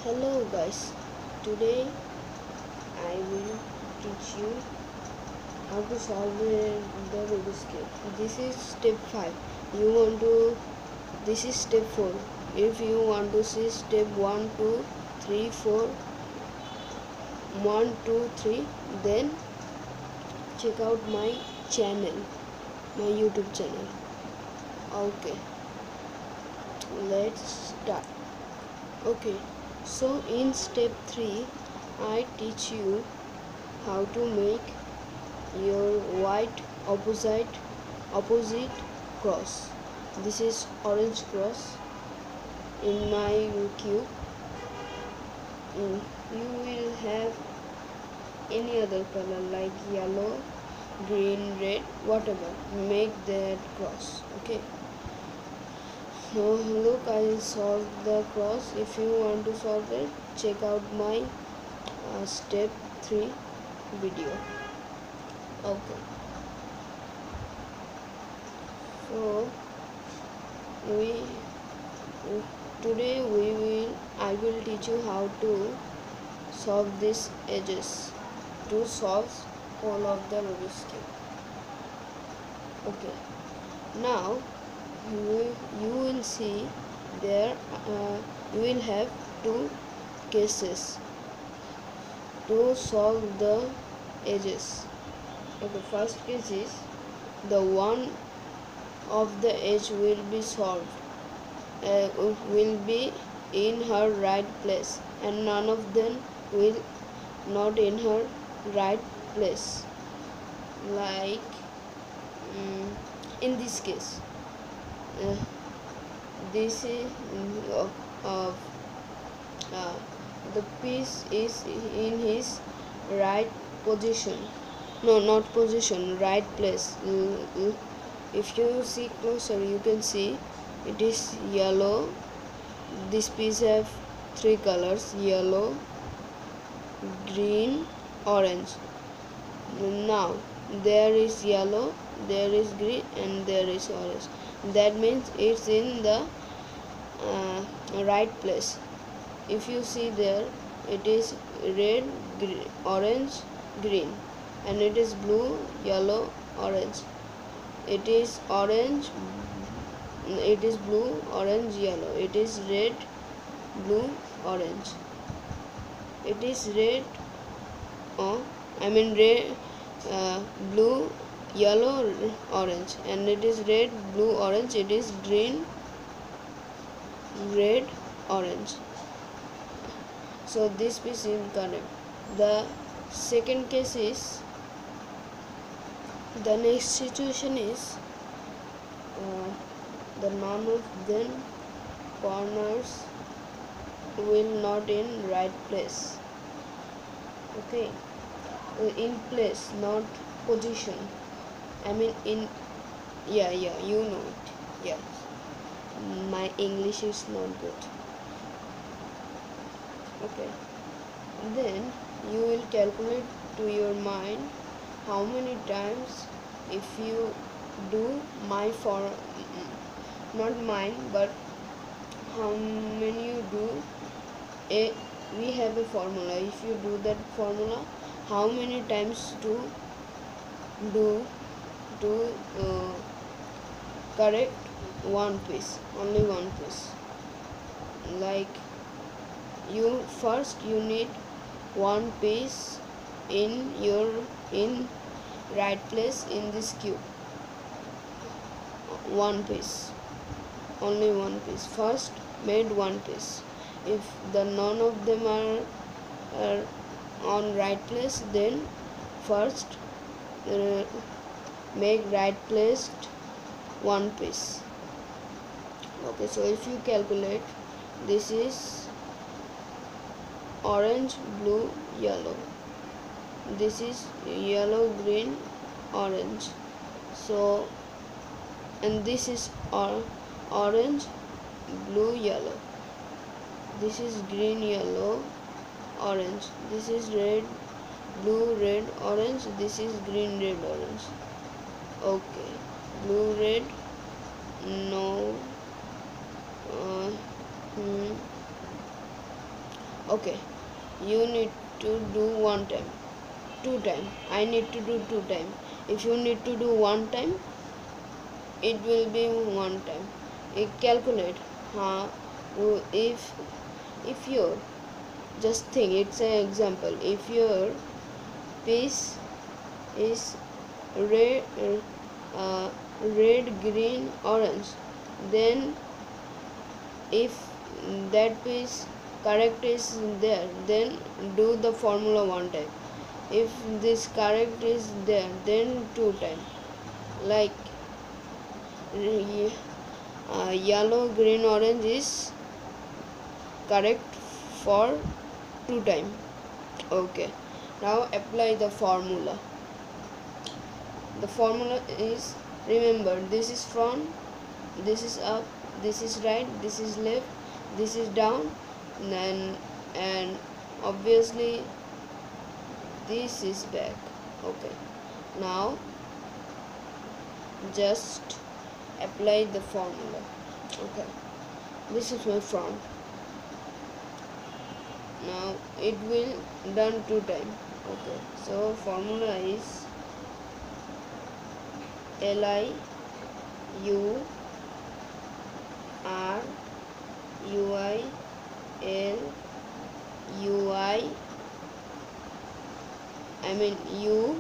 Hello guys, today I will teach you how to solve the Rubik's Cube. This is step 5. This is step 4. If you want to see step 1, 2, 3, 4, 1, 2, 3, then check out my channel, my YouTube channel. Okay, let's start. Okay, so in step 3 I teach you how to make your white opposite cross. This is orange cross in my cube. You will have any other color like yellow, green, red, whatever. Make that cross. Okay. So look, I solved the cross. If you want to solve it, check out my step 3 video. Okay. So I will teach you how to solve these edges to solve all of the Rubik's Cube. Okay. Now you will see there you will have two cases to solve the edges. Okay, first case is the one of the edge will be solved will be in her right place and none of them will not in her right place, like in this case this is the piece is in his right position, no, not position, right place. If you see closer, you can see it is yellow. This piece have three colors: yellow, green, orange. Now there is yellow, there is green, and there is orange. That means it's in the right place. If you see there, it is red, orange, green, and it is blue, yellow, orange. It is orange, it is blue, orange, yellow. It is red, blue, orange. It is red, red, blue, yellow, orange, and it is red, blue, orange. It is green, red, orange. So this piece is correct. The second case is, the next situation is the none of them corners will not in right place. Okay, in place, not position. In, yeah, you know it. Yeah, my English is not good. Okay, then you will calculate to your mind how many times, if you do my not mine, but how many you do we have a formula. If you do that formula, how many times to do correct one piece, only one piece. Like you need one piece in right place in this cube. One piece, only one piece. First made one piece. If the none of them are on right place, then first make right placed one piece. Okay, so if you calculate, this is orange, blue, yellow. This is yellow, green, orange. So, and this is orange, blue, yellow. This is green, yellow, orange. This is red, blue, red, orange. This is green, red, orange. Okay, blue, red, no, Okay, you need to do one time, two time, I need to do two time. If you need to do one time, it will be one time. It calculate if your, just think, it's an example. If your piece is red, red, green, orange, then if that piece correct is there, then do the formula one time. If this correct is there, then two time. Like yellow, green, orange is correct for two time. Okay, now apply the formula. The formula is, remember, this is front, this is up, this is right, this is left, this is down, and obviously this is back. Okay, now just apply the formula. Okay, this is my front. Now it will done two time. Okay, so formula is LI U R UI L UI, I mean U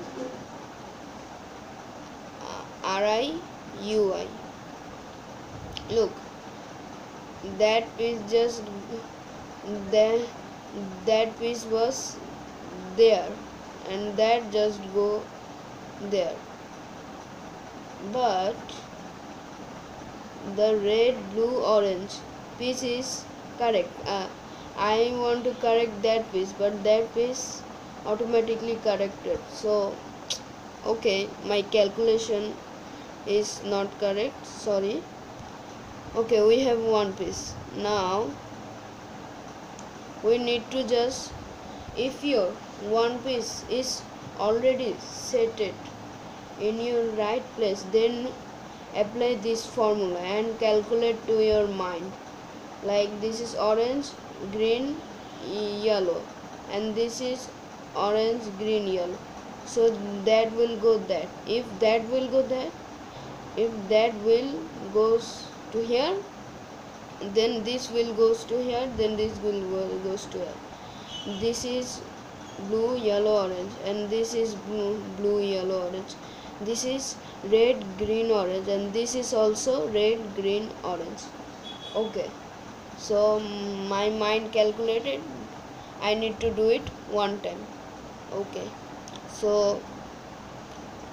RI UI. Look, that is just that that piece was there and that just go there, but the red, blue, orange piece is correct. I want to correct that piece, but that piece automatically corrected. So okay, my calculation is not correct, sorry. Okay, we have one piece. Now we need to just, if your one piece is already set it in your right place, then apply this formula and calculate to your mind. Like this is orange, green, yellow, and this is orange, green, yellow, so that will go that. If that will go there, if that will goes to here, then this will goes to here, then this will goes to here. This is blue, yellow, orange, and this is blue, yellow, orange. This is red, green, orange, and this is also red, green, orange. Okay, so my mind calculated, I need to do it one time. Okay, so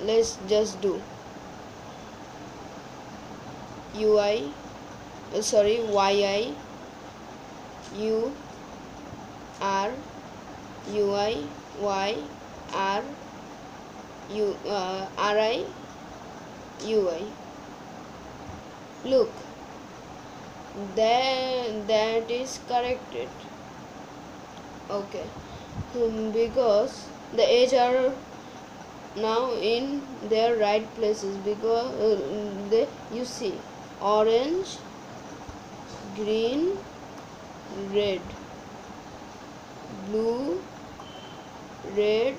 let's just do UI, sorry, YI U R UI Y R U RI UI. Look, that is corrected. Okay, because the edge are now in their right places, because you see orange, green, red, blue, red,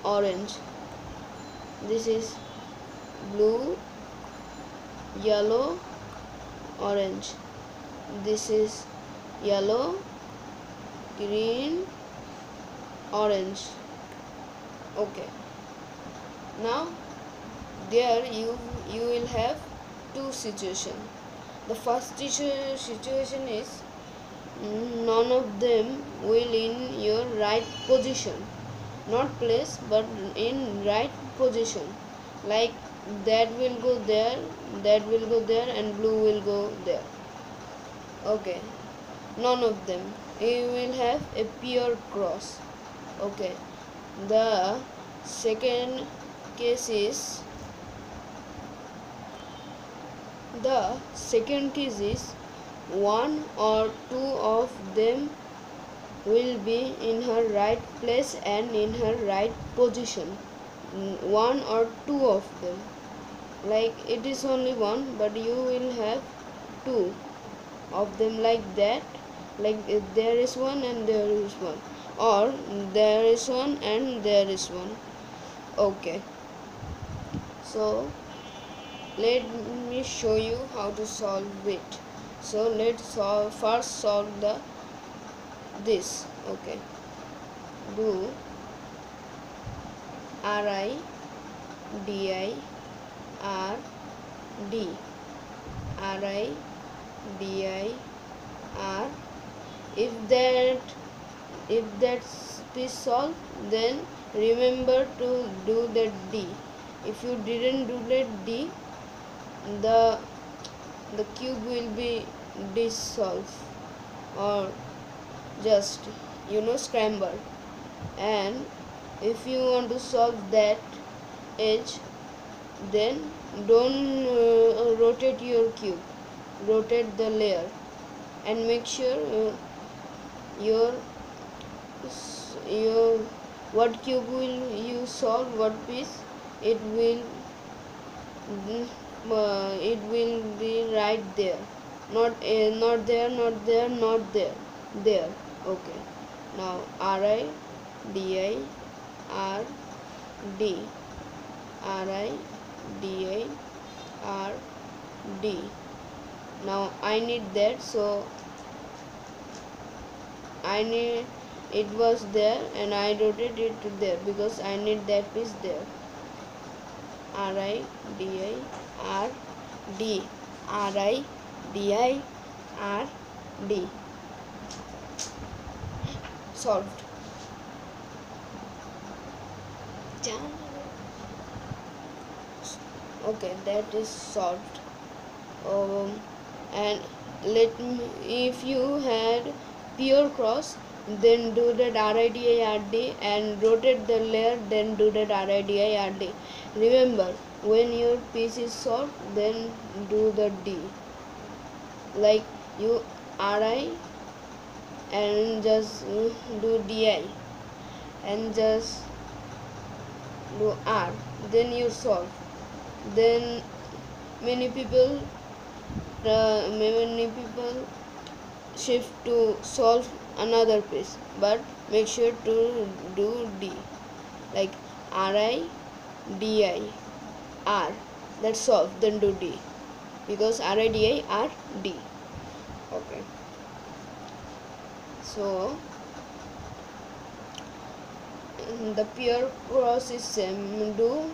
orange. This is blue, yellow, orange. This is yellow, green, orange. Okay, now there you will have two situations. The first situation is none of them will in your right position, not place but in right position. Like that will go there, that will go there, and blue will go there. Okay, none of them. You will have a pure cross. Okay, the second case is, one or two of them will be in her right place and in her right position. One or two of them, like it is only one, but you will have two of them like that, like there is one and there is one, or there is one and there is one. Okay, so let me show you how to solve it. So let's first solve the this. Okay, do ri di r d ri di r. If that is solved, then remember to do the d. If you didn't do that d, the cube will be dissolved, or just scrambled. And if you want to solve that edge, then don't rotate your cube, rotate the layer, and make sure your your what cube will you solve, what piece it will be right there, not there, not there, not there, there. Okay, now ri di r d ri di r d. Now I need that, so I need it was there and I rotated it to there because I need that piece there. ri di r d ri di r d. Solved. Okay, that is solved. And if you had pure cross, then do that RIDIRD and rotate the layer, then do that RIDIRD. Remember, when your piece is solved, then do the D. Like you RI and just do DI and just do R, then you solve. Then many people shift to solve another piece, but make sure to do D, like RI DI R, that's solve, then do D, because RI DI R D. Okay, so the pure cross is same. Do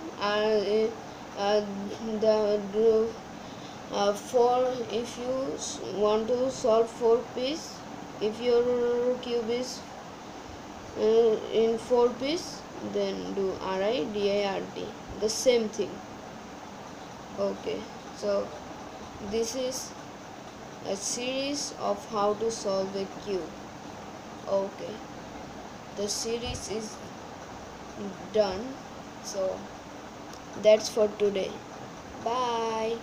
for if you want to solve 4 piece, if your cube is in 4 piece, then do RI DI RD, the same thing. Okay, so this is a series of how to solve a cube. Okay, the series is done, so that's for today. Bye.